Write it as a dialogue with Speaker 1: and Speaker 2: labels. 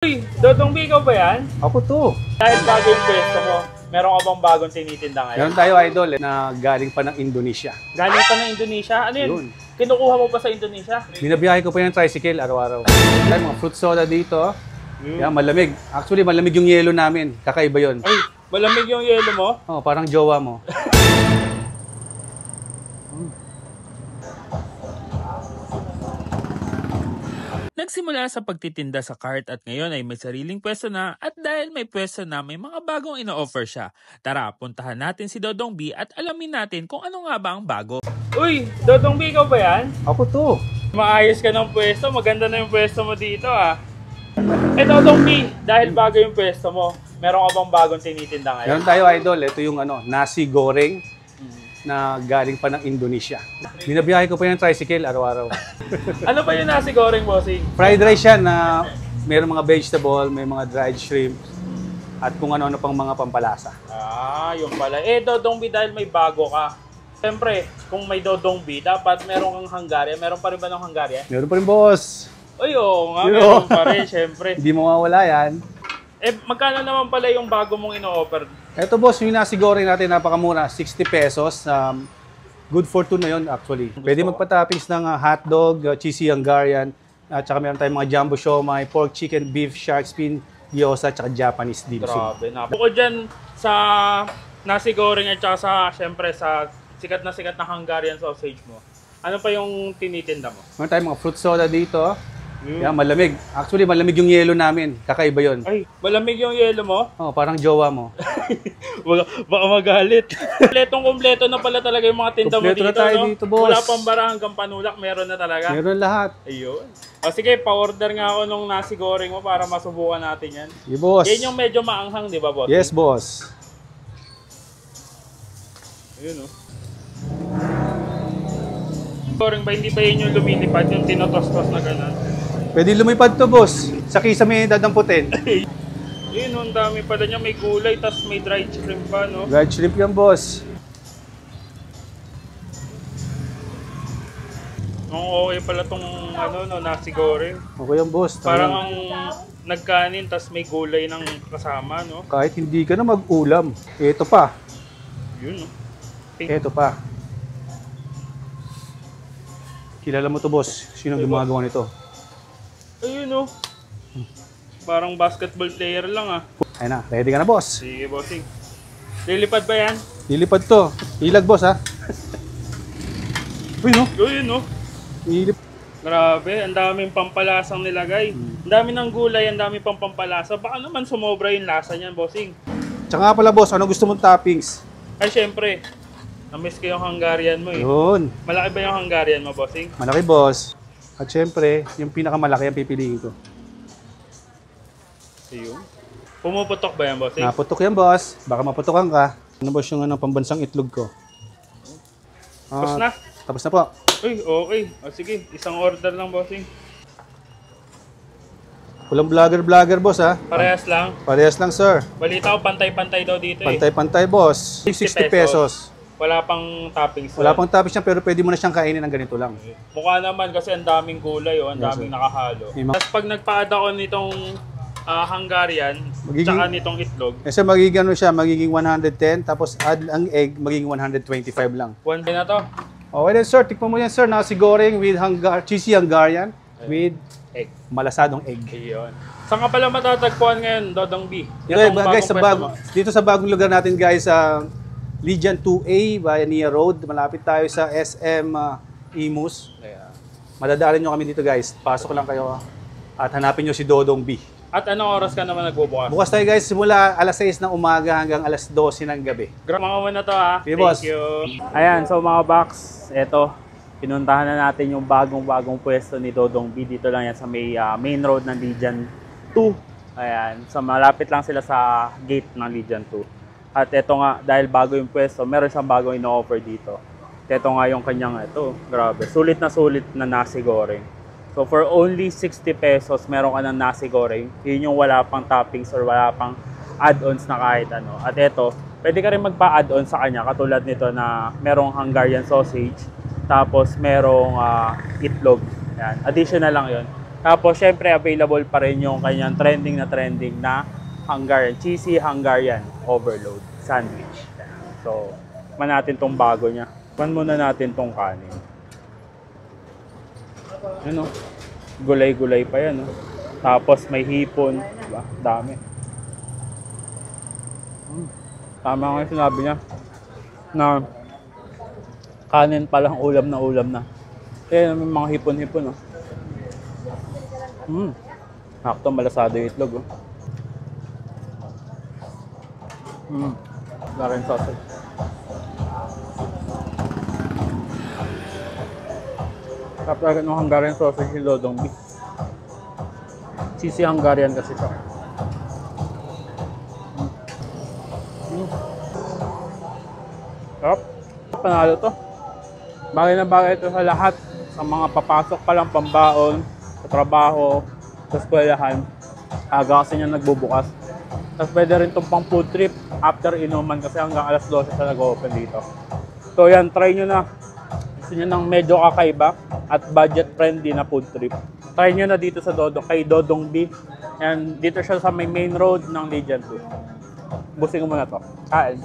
Speaker 1: Uy, Dodong B, ikaw ba yan?
Speaker 2: Ako to.
Speaker 1: Dahil bago yung pwesto mo, meron ka bang bagong tinitinda ngayon?
Speaker 2: Meron tayo idol na galing pa ng Indonesia.
Speaker 1: Galing pa ng Indonesia? Ano yun?
Speaker 2: Yun.
Speaker 1: Kinukuha mo pa sa Indonesia?
Speaker 2: Binabiyahe ko pa yung tricycle araw-araw. Tayo mga fruit soda dito. Yan, malamig. Actually, malamig yung yelo namin. Kakaiba yun.
Speaker 1: Ay, malamig yung yelo mo?
Speaker 2: Oh, parang jowa mo.
Speaker 3: Nagsimula sa pagtitinda sa cart at ngayon ay may sariling pwesto na at dahil may pwesto na may mga bagong ino-offer siya. Tara, puntahan natin si Dodong B at alamin natin kung ano nga ba ang bago.
Speaker 1: Uy, Dodong B, ikaw ba yan?
Speaker 2: Ako to.
Speaker 1: Maayos ka ng pwesto, maganda na yung pwesto mo dito ah. Dodong B, dahil bago yung pwesto mo, meron ka bang bagong tinitinda ngayon?
Speaker 2: Meron tayo idol. Ito yung nasi goreng na galing pa ng Indonesia. Binabiyahe ko pa yung tricycle araw-araw.
Speaker 1: Ano ba yung nasi goreng, bossing?
Speaker 2: Fried rice yan na mayroong mga vegetable, may mga dried shrimp, at kung ano-ano pang mga pampalasa.
Speaker 1: Ah, yung pala. Dodong B, dahil may bago ka. Siyempre, kung may Dodong B, dapat meron kang Hungarian. Meron pa rin ba ng Hungarian?
Speaker 2: Meron pa rin, boss.
Speaker 1: Uy, oo nga, meron pa rin, siyempre.
Speaker 2: Hindi mawawala yan.
Speaker 1: Magkano naman pala yung bago mong ino-offer?
Speaker 2: Ito, boss, yung nasi goreng natin, napakamura. 60 pesos. Good for two na yun, actually. Pwede magpa-toppings ng hotdog, cheesy Hungarian, at saka meron tayong mga jumbo siomai, pork, chicken, beef, shark fin, gyoza, at saka Japanese dim sum.
Speaker 1: Grabe na. Bukod dyan sa nasi goreng at saka sa, syempre, sa sikat na Hungarian sausage mo, ano pa yung tinitinda mo?
Speaker 2: Meron tayong mga fruit soda dito. Yan, malamig. Actually, malamig yung yelo namin. Kakaiba yun.
Speaker 1: Ay, malamig yung yelo mo?
Speaker 2: Oh, parang jowa mo.
Speaker 1: Baka magalit. Kompleto na pala talaga yung mga tinda mo
Speaker 2: Kompleto
Speaker 1: dito,
Speaker 2: na tayo
Speaker 1: no?
Speaker 2: dito, boss.
Speaker 1: Wala pang bara hanggang panulak, meron na talaga.
Speaker 2: Meron lahat.
Speaker 1: Ayun. O sige, pa-order nga ako nung nasi goreng mo para masubukan natin yan.
Speaker 2: Yeah, boss.
Speaker 1: Yan yung medyo maanghang, di ba, boss?
Speaker 2: Yes, boss.
Speaker 1: Ayun, oh. Goreng ba, hindi ba yun yung lumilipad, yung tinotos-tos na gano'n?
Speaker 2: Pwede lumipad to, boss. Sa kisa may dadamputin.
Speaker 1: Yun, ang dami pala niya. May gulay, tas may dried shrimp pa, no?
Speaker 2: Dried shrimp yan, boss.
Speaker 1: Ang okay pala tong nasi goreng.
Speaker 2: Okay yan, boss.
Speaker 1: Parang ang nagkanin, tas may gulay ng kasama, no?
Speaker 2: Kahit hindi ka na mag-ulam. Ito pa.
Speaker 1: Yun, no?
Speaker 2: Ito pa. Kilala mo to, boss. Sino gumagawa nito?
Speaker 1: Ayun, no? Parang basketball player lang, ah.
Speaker 2: Ayun na. Ready ka na, boss.
Speaker 1: Sige, bossing. Lilipad ba yan?
Speaker 2: Lilipad to. Ilag, boss, ha? Uy, no?
Speaker 1: Yun, no?
Speaker 2: Ilip.
Speaker 1: Grabe, ang daming pampalasang nilagay. Ang dami ng gulay, ang dami pang pampalasa. Baka naman sumobra yung lasa niyan, bossing.
Speaker 2: Tsaka nga pala, boss, ano gusto mong toppings?
Speaker 1: Ay, syempre. Na-miss ko yung Hungarian mo, eh.
Speaker 2: Yun.
Speaker 1: Malaki ba yung Hungarian mo, bossing?
Speaker 2: Malaki, boss. At syempre, yung pinakamalaki ang pipiliin ko.
Speaker 1: Ayun. Pumuputok ba yan, bossing?
Speaker 2: Naputok yan, boss. Baka maputokan ka. Ano, boss, yung pambansang itlog ko?
Speaker 1: Tapos na?
Speaker 2: Tapos na po.
Speaker 1: Uy, okay. O sige, isang order lang, bossing.
Speaker 2: Walang vlogger, boss, ha?
Speaker 1: Parehas lang.
Speaker 2: Parehas lang, sir.
Speaker 1: Balita ko, pantay-pantay daw dito, eh.
Speaker 2: Pantay-pantay, boss. 60 pesos.
Speaker 1: Wala pang toppings.
Speaker 2: Wala pang toppings yan, pero pwede mo na siyang kainin ng ganito lang.
Speaker 1: Mukha naman kasi ang daming gulay, oh. Ang
Speaker 2: Yes,
Speaker 1: daming
Speaker 2: sir.
Speaker 1: nakahalo. Tapos pag nagpa-add ako nitong Hungarian, tsaka nitong itlog,
Speaker 2: Kasi magiging ano siya, magiging 110, tapos add ang egg, magiging 125 lang.
Speaker 1: 1 na to.
Speaker 2: Okay then, sir. Tikman mo yan, sir. Nasi goreng with cheesy Hungarian with
Speaker 1: Egg.
Speaker 2: malasadong egg.
Speaker 1: Ayun. Saan ka pala matatagpuan ngayon, Dodong B?
Speaker 2: Dito,
Speaker 1: Itong
Speaker 2: guys,
Speaker 1: bagong pwesto mo.
Speaker 2: dito sa bagong lugar natin, guys, sa Legion 2A, Bayania Road. Malapit tayo sa SM Imus. Madadaanan nyo kami dito, guys. Pasok lang kayo at hanapin nyo si Dodong B.
Speaker 1: At anong oras ka naman nagbubukas?
Speaker 2: Bukas tayo, guys, simula alas 6 ng umaga hanggang alas 12 ng gabi.
Speaker 1: Mga muna to, ha.
Speaker 2: Okay, boss.
Speaker 1: Thank you. Ayan, so mga box, eto, pinuntahan na natin yung bagong pwesto ni Dodong B. Dito lang yan sa may main road ng Legion 2. Ayan, so malapit lang sila sa gate ng Legion 2. At eto nga, dahil bago yung pwesto, meron siyang bagong ino-offer dito. Eto nga yung kanyang, grabe, sulit na nasi goreng. So for only 60 pesos, meron ka ng nasi goreng. Yun yung wala pang toppings or wala pang add-ons na kahit ano. At eto, pwede ka rin magpa-add-on sa kanya, katulad nito na merong Hungarian sausage, tapos merong itlog. Yan. Additional lang yun. Tapos, syempre, available pa rin yung kanyang trending na Hungarian, cheesy Hungarian overload sandwich. So, man natin tong bago niya. Man muna natin tong kanin. Ano? Gulay-gulay pa yan. No? Tapos, may hipon. Diba? Dami. Tama nga yung sinabi niya na kanin palang ulam na. Eh, may mga hipon-hipon. Nakto, malasado yung itlog. Hungarian sausage. Tapos agad ng Hungarian sausage yung Dodong B. Cheesy Hungarian kasi siya. Sarap. Panalo to. Bagay na bagay ito sa lahat. Sa mga papasok pa lang pambaon, sa trabaho, sa eskwelahan. Aga kasi niya nagbubukas. Tapos pwede rin itong pang food trip after inuman kasi hanggang alas 12 sa nag-open dito. So yan, try nyo na. Gusto nyo ng medyo kakaiba at budget friendly na food trip. Try nyo na dito sa kay Dodong B. And dito siya sa may main road ng Legion 2. Busing mo na to. Kain.